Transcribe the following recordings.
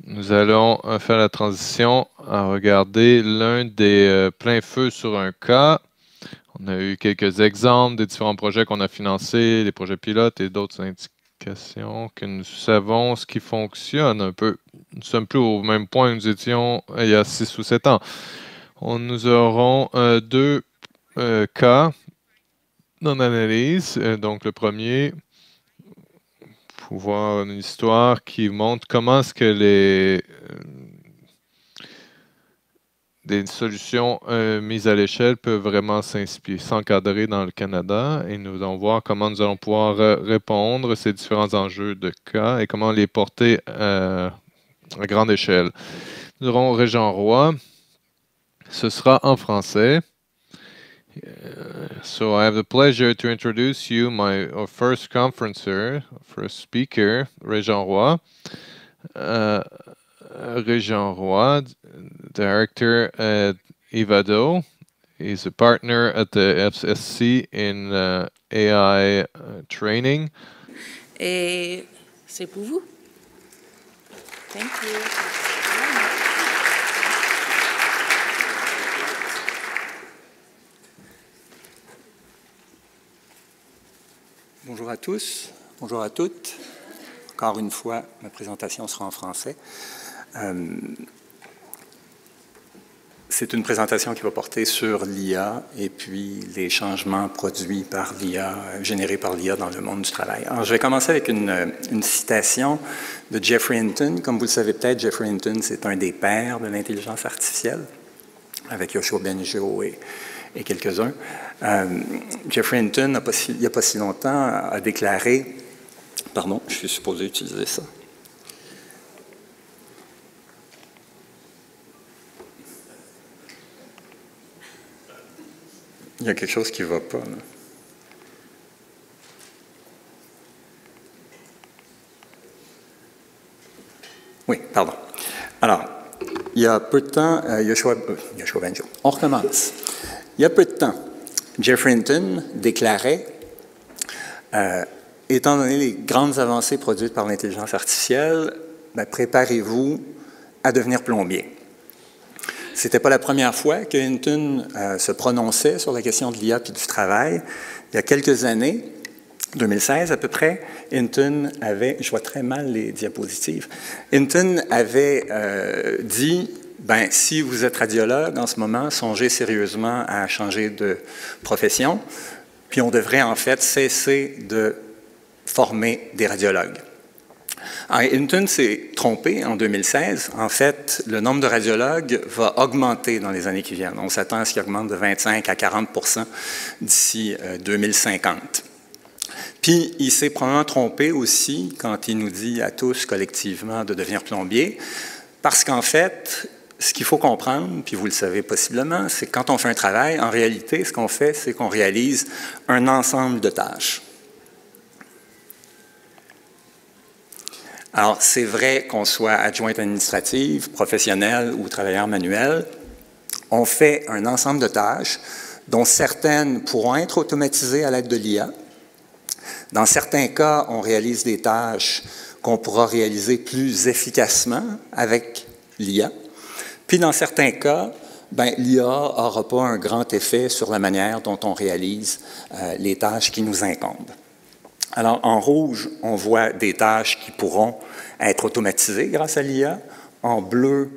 Nous allons faire la transition à regarder l'un des pleins feux sur un cas. On a eu quelques exemples des différents projets qu'on a financés, des projets pilotes et d'autres indications que nous savons ce qui fonctionne un peu. Nous ne sommes plus au même point où nous étions il y a 6 ou 7 ans. Nous aurons deux cas en analyse. Donc le premier, voir une histoire qui montre comment est-ce que des solutions mises à l'échelle peuvent vraiment s'encadrer dans le Canada, et nous allons voir comment nous allons pouvoir répondre à ces différents enjeux de cas et comment les porter à grande échelle. Nous aurons Régent Roy. Ce sera en français. So I have the pleasure to introduce you our first conferencer, first speaker, Régent Roy. Régent Roy, director at Ivado. He's a partner at the FSC in AI training. Et c'est pour vous. Thank you. Bonjour à tous, bonjour à toutes. Encore une fois, ma présentation sera en français. C'est une présentation qui va porter sur l'IA et puis les changements produits par l'IA, générés par l'IA dans le monde du travail. Alors, je vais commencer avec une citation de Geoffrey Hinton. Comme vous le savez peut-être, Geoffrey Hinton, c'est un des pères de l'intelligence artificielle, avec Yoshua Bengio et quelques-uns. Geoffrey Hinton, il n'y a pas si longtemps, a déclaré... Pardon, je suis supposé utiliser ça. Il y a quelque chose qui ne va pas, là. Oui, pardon. Alors, il y a peu de temps, Yoshua Bengio, on recommence. Il y a peu de temps, Geoffrey Hinton déclarait étant donné les grandes avancées produites par l'intelligence artificielle, préparez-vous à devenir plombier. Ce n'était pas la première fois que Hinton se prononçait sur la question de l'IA et du travail. Il y a quelques années, 2016 à peu près, Hinton avait, je vois très mal les diapositives, Hinton avait dit, si vous êtes radiologue en ce moment, songez sérieusement à changer de profession, puis on devrait en fait cesser de former des radiologues. Alors, Hinton s'est trompé en 2016. En fait, le nombre de radiologues va augmenter dans les années qui viennent. On s'attend à ce qu'il augmente de 25 à 40 % d'ici 2050. Puis, il s'est probablement trompé aussi quand il nous dit à tous collectivement de devenir plombier, parce qu'en fait, ce qu'il faut comprendre, puis vous le savez possiblement, c'est que quand on fait un travail, en réalité, ce qu'on fait, c'est qu'on réalise un ensemble de tâches. Alors, c'est vrai qu'on soit adjointe administrative, professionnelle ou travailleur manuel, on fait un ensemble de tâches dont certaines pourront être automatisées à l'aide de l'IA. Dans certains cas, on réalise des tâches qu'on pourra réaliser plus efficacement avec l'IA. Puis, dans certains cas, l'IA n'aura pas un grand effet sur la manière dont on réalise les tâches qui nous incombent. Alors, en rouge, on voit des tâches qui pourront être automatisées grâce à l'IA. En bleu,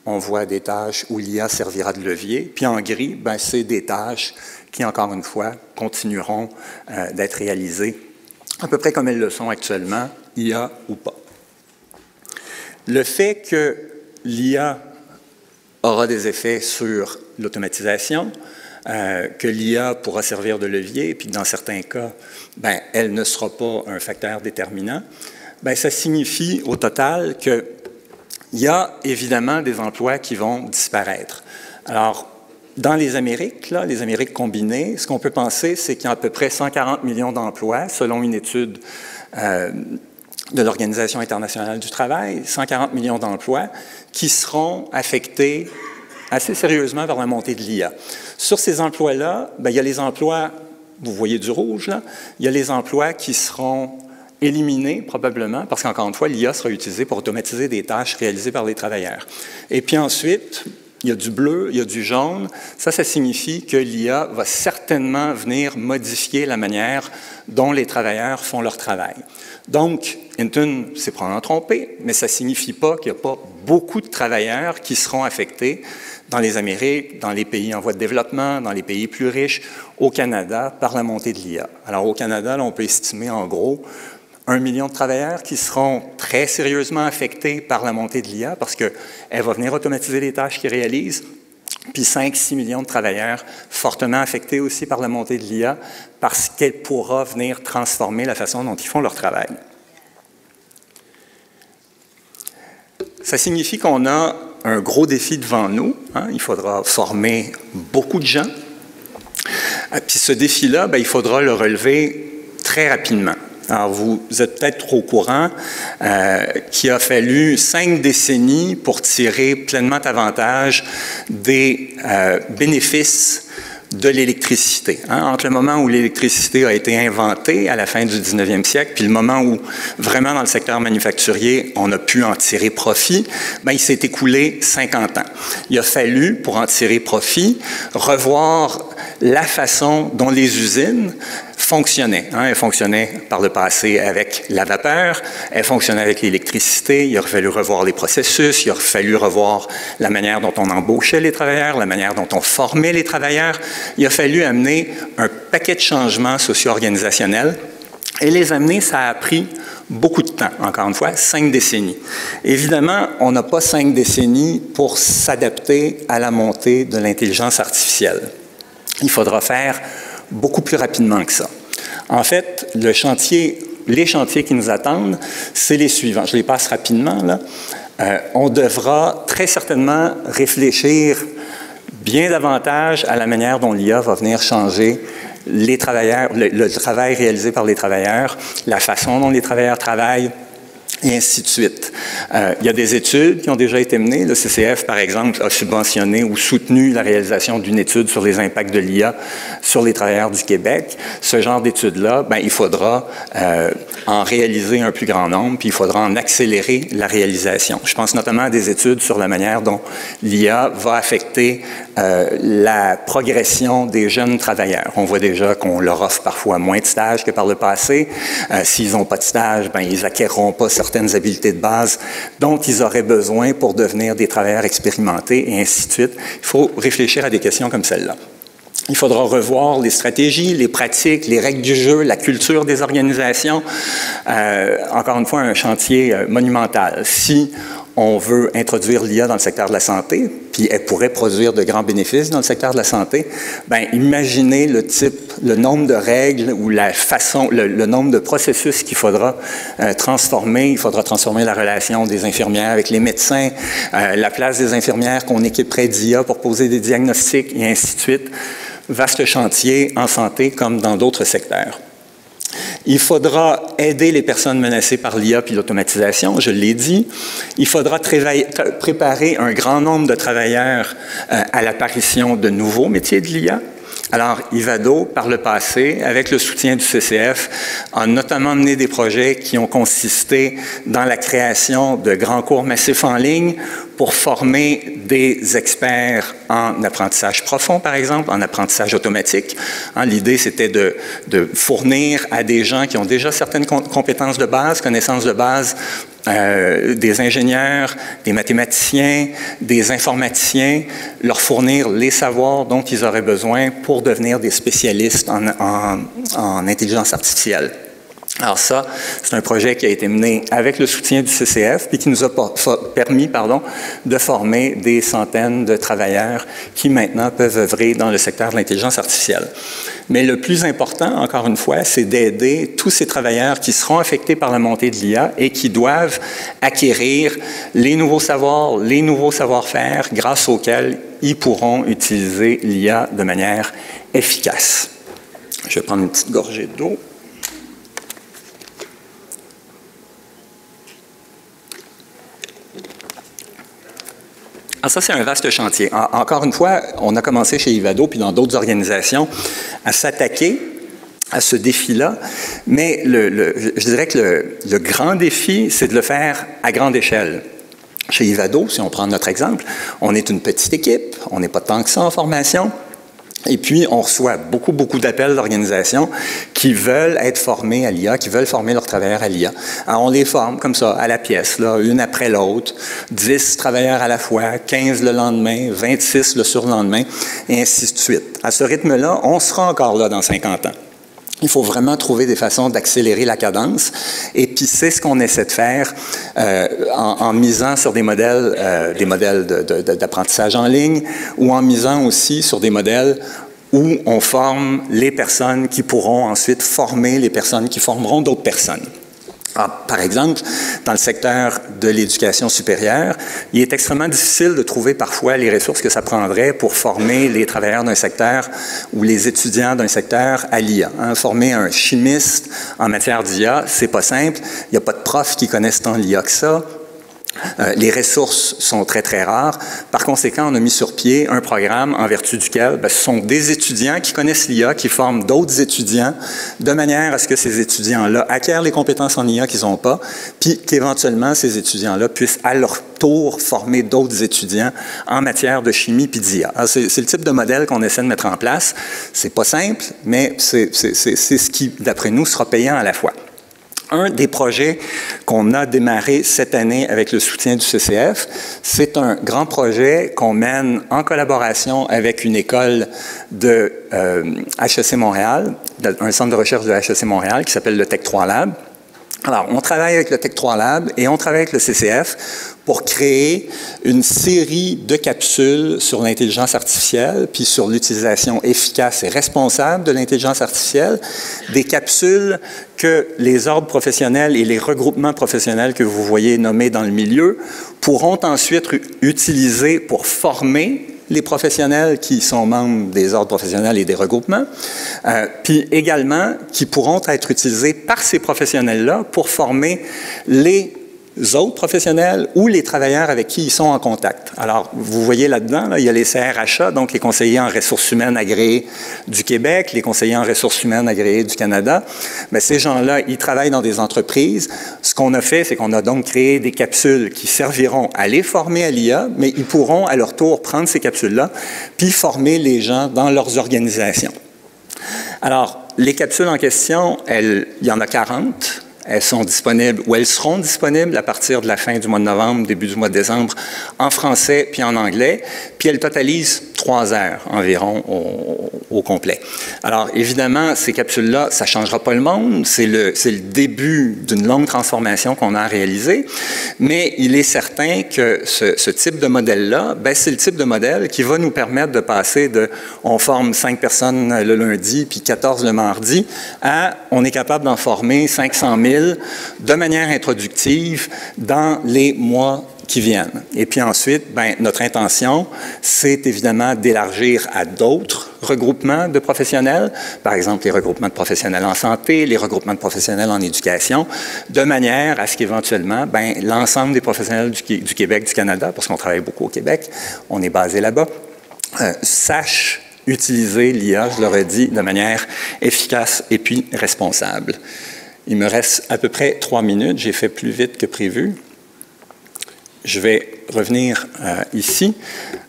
on voit des tâches où l'IA servira de levier. Puis en gris, c'est des tâches qui, encore une fois, continueront d'être réalisées à peu près comme elles le sont actuellement, IA ou pas. Le fait que l'IA aura des effets sur l'automatisation, que l'IA pourra servir de levier, puis que dans certains cas, elle ne sera pas un facteur déterminant, ça signifie au total qu'il y a évidemment des emplois qui vont disparaître. Alors, dans les Amériques, là, les Amériques combinées, ce qu'on peut penser, c'est qu'il y a à peu près 140 millions d'emplois, selon une étude de l'Organisation internationale du travail, 140 millions d'emplois qui seront affectés assez sérieusement par la montée de l'IA. Sur ces emplois-là, il y a les emplois, vous voyez du rouge, là, il y a les emplois qui seront éliminer probablement, parce qu'encore une fois, l'IA sera utilisée pour automatiser des tâches réalisées par les travailleurs. Et puis ensuite, il y a du bleu, il y a du jaune. Ça signifie que l'IA va certainement venir modifier la manière dont les travailleurs font leur travail. Donc, Hinton s'est probablement trompé, mais ça ne signifie pas qu'il n'y a pas beaucoup de travailleurs qui seront affectés dans les Amériques, dans les pays en voie de développement, dans les pays plus riches, au Canada, par la montée de l'IA. Alors, au Canada, là, on peut estimer en gros 1 million de travailleurs qui seront très sérieusement affectés par la montée de l'IA parce qu'elle va venir automatiser les tâches qu'ils réalisent, puis 5-6 millions de travailleurs fortement affectés aussi par la montée de l'IA parce qu'elle pourra venir transformer la façon dont ils font leur travail. Ça signifie qu'on a un gros défi devant nous. Hein? Il faudra former beaucoup de gens. Puis ce défi-là, il faudra le relever très rapidement. Alors, vous êtes peut-être au courant qu'il a fallu 5 décennies pour tirer pleinement avantage des bénéfices de l'électricité. Hein? Entre le moment où l'électricité a été inventée à la fin du 19e siècle, puis le moment où vraiment dans le secteur manufacturier, on a pu en tirer profit, il s'est écoulé 50 ans. Il a fallu, pour en tirer profit, revoir la façon dont les usines fonctionnaient. Hein? Elles fonctionnaient par le passé avec la vapeur, elles fonctionnaient avec l'électricité, il a fallu revoir les processus, il a fallu revoir la manière dont on embauchait les travailleurs, la manière dont on formait les travailleurs. Il a fallu amener un paquet de changements socio-organisationnels. Et les amener, ça a pris beaucoup de temps, encore une fois, 5 décennies. Évidemment, on n'a pas 5 décennies pour s'adapter à la montée de l'intelligence artificielle. Il faudra faire beaucoup plus rapidement que ça. En fait, les chantiers qui nous attendent, c'est les suivants. Je les passe rapidement, là. On devra très certainement réfléchir bien davantage à la manière dont l'IA va venir changer les travailleurs, le travail réalisé par les travailleurs, la façon dont les travailleurs travaillent, et ainsi de suite. Il y a des études qui ont déjà été menées. Le CCF, par exemple, a subventionné ou soutenu la réalisation d'une étude sur les impacts de l'IA sur les travailleurs du Québec. Ce genre d'études-là, il faudra en réaliser un plus grand nombre, puis il faudra en accélérer la réalisation. Je pense notamment à des études sur la manière dont l'IA va affecter la progression des jeunes travailleurs. On voit déjà qu'on leur offre parfois moins de stages que par le passé. S'ils n'ont pas de stage, ils n'acquerront pas certaines habiletés de base dont ils auraient besoin pour devenir des travailleurs expérimentés et ainsi de suite. Il faut réfléchir à des questions comme celle-là. Il faudra revoir les stratégies, les pratiques, les règles du jeu, la culture des organisations. Encore une fois, un chantier monumental. Si on veut introduire l'IA dans le secteur de la santé, puis elle pourrait produire de grands bénéfices dans le secteur de la santé, imaginez le nombre de règles ou la façon, le nombre de processus qu'il faudra transformer. Il faudra transformer la relation des infirmières avec les médecins, la place des infirmières qu'on équiperait d'IA pour poser des diagnostics et ainsi de suite. Vaste chantier en santé comme dans d'autres secteurs. Il faudra aider les personnes menacées par l'IA puis l'automatisation, je l'ai dit. Il faudra préparer un grand nombre de travailleurs à l'apparition de nouveaux métiers de l'IA. Alors, Ivado, par le passé, avec le soutien du CCF, a notamment mené des projets qui ont consisté dans la création de grands cours massifs en ligne pour former des experts en apprentissage profond, par exemple, en apprentissage automatique. L'idée, c'était de fournir à des gens qui ont déjà certaines compétences de base, connaissances de base, des ingénieurs, des mathématiciens, des informaticiens, leur fournir les savoirs dont ils auraient besoin pour devenir des spécialistes en intelligence artificielle. Alors ça, c'est un projet qui a été mené avec le soutien du CCF puis qui nous a permis de former des centaines de travailleurs qui maintenant peuvent œuvrer dans le secteur de l'intelligence artificielle. Mais le plus important, encore une fois, c'est d'aider tous ces travailleurs qui seront affectés par la montée de l'IA et qui doivent acquérir les nouveaux savoirs, les nouveaux savoir-faire grâce auxquels ils pourront utiliser l'IA de manière efficace. Je vais prendre une petite gorgée d'eau. Alors ça, c'est un vaste chantier. Encore une fois, on a commencé chez Ivado puis dans d'autres organisations à s'attaquer ce défi-là, mais je dirais que le grand défi, c'est de le faire à grande échelle. Chez Ivado, si on prend notre exemple, on est une petite équipe, on n'est pas tant que ça en formation, et puis on reçoit beaucoup d'appels d'organisations qui veulent être formés à l'IA, qui veulent former leurs travailleurs à l'IA. Alors on les forme comme ça, à la pièce, là, une après l'autre, 10 travailleurs à la fois, 15 le lendemain, 26 le surlendemain, et ainsi de suite. À ce rythme-là, on sera encore là dans 50 ans. Il faut vraiment trouver des façons d'accélérer la cadence. Et puis, c'est ce qu'on essaie de faire en misant sur des modèles d'apprentissage en ligne ou en misant aussi sur des modèles où on forme les personnes qui pourront ensuite former les personnes qui formeront d'autres personnes. Alors, par exemple, dans le secteur de l'éducation supérieure, il est extrêmement difficile de trouver parfois les ressources que ça prendrait pour former les travailleurs d'un secteur ou les étudiants d'un secteur à l'IA. Former un chimiste en matière d'IA, c'est pas simple. Il n'y a pas de profs qui connaissent tant l'IA que ça. Les ressources sont très rares. Par conséquent, on a mis sur pied un programme en vertu duquel ce sont des étudiants qui connaissent l'IA, qui forment d'autres étudiants, de manière à ce que ces étudiants-là acquièrent les compétences en IA qu'ils n'ont pas, puis qu'éventuellement, ces étudiants-là puissent à leur tour former d'autres étudiants en matière de chimie puis d'IA. C'est le type de modèle qu'on essaie de mettre en place. C'est pas simple, mais c'est ce qui, d'après nous, sera payant à la fois. Un des projets qu'on a démarré cette année avec le soutien du CCF, c'est un grand projet qu'on mène en collaboration avec une école de HEC Montréal, un centre de recherche de HEC Montréal qui s'appelle le Tech 3 Lab. Alors, on travaille avec le Tech 3 Lab et on travaille avec le CCF pour créer une série de capsules sur l'intelligence artificielle, puis sur l'utilisation efficace et responsable de l'intelligence artificielle, des capsules que les ordres professionnels et les regroupements professionnels que vous voyez nommés dans le milieu pourront ensuite utiliser pour former les professionnels qui sont membres des ordres professionnels et des regroupements, puis également qui pourront être utilisés par ces professionnels-là pour former les autres professionnels ou les travailleurs avec qui ils sont en contact. Alors, vous voyez là-dedans, il y a les CRHA, donc les conseillers en ressources humaines agréés du Québec, les conseillers en ressources humaines agréés du Canada. Mais ces gens-là, ils travaillent dans des entreprises. Ce qu'on a fait, c'est qu'on a donc créé des capsules qui serviront à les former à l'IA, mais ils pourront à leur tour prendre ces capsules-là puis former les gens dans leurs organisations. Alors, les capsules en question, il y en a 40. Elles sont disponibles, ou elles seront disponibles à partir de la fin du mois de novembre, début du mois de décembre, en français puis en anglais. Puis elles totalisent 3 heures environ au complet. Alors, évidemment, ces capsules-là, ça ne changera pas le monde. C'est le début d'une longue transformation qu'on a à réaliser. Mais il est certain que ce type de modèle-là, c'est le type de modèle qui va nous permettre de passer de « on forme 5 personnes le lundi puis 14 le mardi » à « on est capable d'en former 500 000 de manière introductive dans les mois qui viennent. » Et puis ensuite, notre intention, c'est évidemment d'élargir à d'autres regroupements de professionnels, par exemple les regroupements de professionnels en santé, les regroupements de professionnels en éducation, de manière à ce qu'éventuellement, l'ensemble des professionnels du Québec, du Canada, parce qu'on travaille beaucoup au Québec, on est basé là-bas, sachent utiliser l'IA, je l'aurais dit, de manière efficace et puis responsable. Il me reste à peu près 3 minutes. J'ai fait plus vite que prévu. Je vais revenir ici.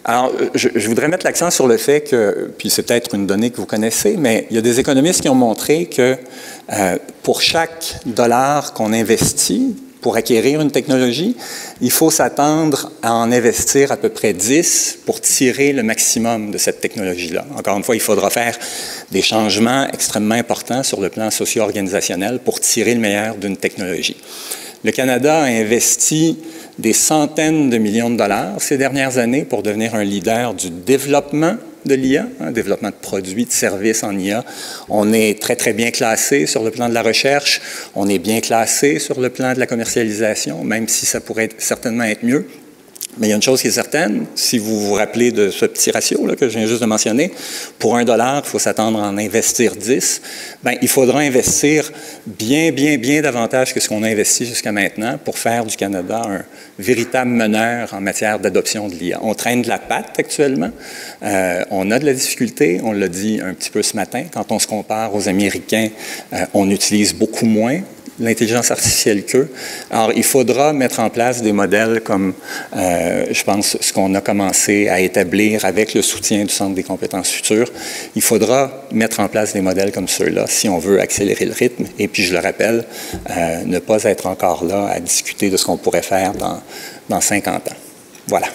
Alors, je voudrais mettre l'accent sur le fait que, puis c'est peut-être une donnée que vous connaissez, mais il y a des économistes qui ont montré que pour chaque dollar qu'on investit pour acquérir une technologie, il faut s'attendre à en investir à peu près 10 pour tirer le maximum de cette technologie-là. Encore une fois, il faudra faire des changements extrêmement importants sur le plan socio-organisationnel pour tirer le meilleur d'une technologie. Le Canada a investi des centaines de millions de dollars ces dernières années pour devenir un leader du développement de l'IA, développement de produits, de services en IA. On est très bien classé sur le plan de la recherche, on est bien classé sur le plan de la commercialisation, même si ça pourrait certainement être mieux. Mais il y a une chose qui est certaine, si vous vous rappelez de ce petit ratio là, que je viens juste de mentionner, pour $1, il faut s'attendre à en investir 10. Bien, il faudra investir bien davantage que ce qu'on a investi jusqu'à maintenant pour faire du Canada un véritable meneur en matière d'adoption de l'IA. On traîne de la patte actuellement. On a de la difficulté, on l'a dit un petit peu ce matin. Quand on se compare aux Américains, on utilise beaucoup moins l'intelligence artificielle qu'eux. Alors, il faudra mettre en place des modèles comme, je pense, ce qu'on a commencé à établir avec le soutien du Centre des compétences futures. Il faudra mettre en place des modèles comme ceux-là si on veut accélérer le rythme. Et puis, je le rappelle, ne pas être encore là à discuter de ce qu'on pourrait faire dans 50 ans. Voilà.